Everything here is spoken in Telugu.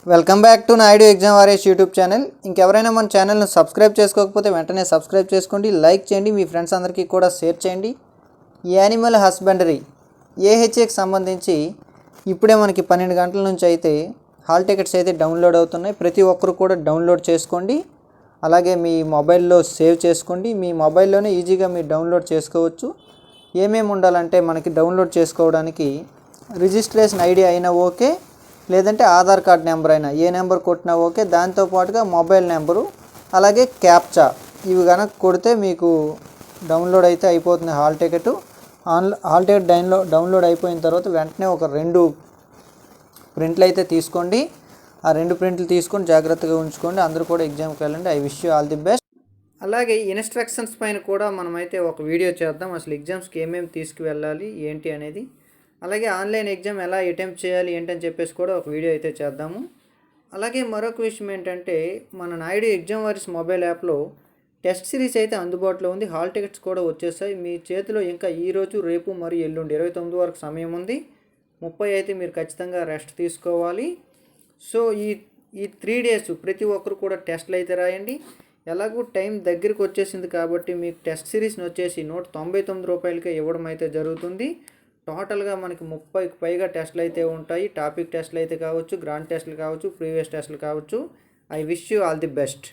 Welcome back to Naidu exam warriors YouTube channel. ఇంకెవరైనా మన ఛానల్ను సబ్స్క్రైబ్ చేసుకోకపోతే వెంటనే సబ్స్క్రైబ్ చేసుకోండి, లైక్ చేయండి, మీ ఫ్రెండ్స్ అందరికీ కూడా షేర్ చేయండి. యానిమల్ హస్బెండరీ ఏహెచ్ఏకి సంబంధించి ఇప్పుడే మనకి 12 గంటల నుంచి అయితే హాల్ టికెట్స్ అయితే డౌన్లోడ్ అవుతున్నాయి. ప్రతి ఒక్కరు కూడా డౌన్లోడ్ చేసుకోండి, అలాగే మీ మొబైల్లో సేవ్ చేసుకోండి. మీ మొబైల్లోనే ఈజీగా మీరు డౌన్లోడ్ చేసుకోవచ్చు. ఏమేమి ఉండాలంటే మనకి డౌన్లోడ్ చేసుకోవడానికి రిజిస్ట్రేషన్ ఐడి అయినా ఓకే, లేదంటే ఆధార్ కార్డ్ నెంబర్ అయినా ఏ నెంబర్ కొట్టినా ఓకే. దాంతోపాటుగా మొబైల్ నెంబరు అలాగే క్యాప్చా ఇవి కనుక కొడితే మీకు డౌన్లోడ్ అయితే అయిపోతుంది hall ticket. Hall ticket download అయిపోయిన తర్వాత వెంటనే ఒక 2 ప్రింట్లు అయితే తీసుకోండి. ఆ 2 ప్రింట్లు తీసుకొని జాగ్రత్తగా ఉంచుకోండి. అందరూ కూడా ఎగ్జామ్కి వెళ్ళండి. I wish you all the best. అలాగే ఇన్స్ట్రక్షన్స్ పైన కూడా మనమైతే ఒక వీడియో చేద్దాం, అసలు ఎగ్జామ్స్కి ఏమేమి తీసుకువెళ్ళాలి ఏంటి అనేది. అలాగే ఆన్లైన్ ఎగ్జామ్ ఎలా అటెంప్ట్ చేయాలి ఏంటని చెప్పేసి కూడా ఒక వీడియో అయితే చేద్దాము. అలాగే మరొక విషయం ఏంటంటే మన నాయుడు ఎగ్జామ్ వారియర్స్ మొబైల్ యాప్లో టెస్ట్ సిరీస్ అయితే అందుబాటులో ఉంది. హాల్ టికెట్స్ కూడా వచ్చేసాయి మీ చేతిలో. ఇంకా ఈరోజు, రేపు మరియు ఎల్లుండి 29 వరకు సమయం ఉంది. 30 అయితే మీరు ఖచ్చితంగా రెస్ట్ తీసుకోవాలి. సో ఈ 3 డేస్ ప్రతి ఒక్కరు కూడా టెస్ట్లు అయితే రాయండి. ఎలాగో టైం దగ్గరికి వచ్చేసింది కాబట్టి మీకు టెస్ట్ సిరీస్ని వచ్చేసి 199 రూపాయలకే ఇవ్వడం అయితే జరుగుతుంది. టోటల్గా మనకి 30కి పైగా టెస్ట్లు అయితే ఉంటాయి. టాపిక్ టెస్ట్లు అయితే కావచ్చు, గ్రాండ్ టెస్ట్లు కావచ్చు, ప్రీవియస్ టెస్ట్లు కావచ్చు. I wish you all the best.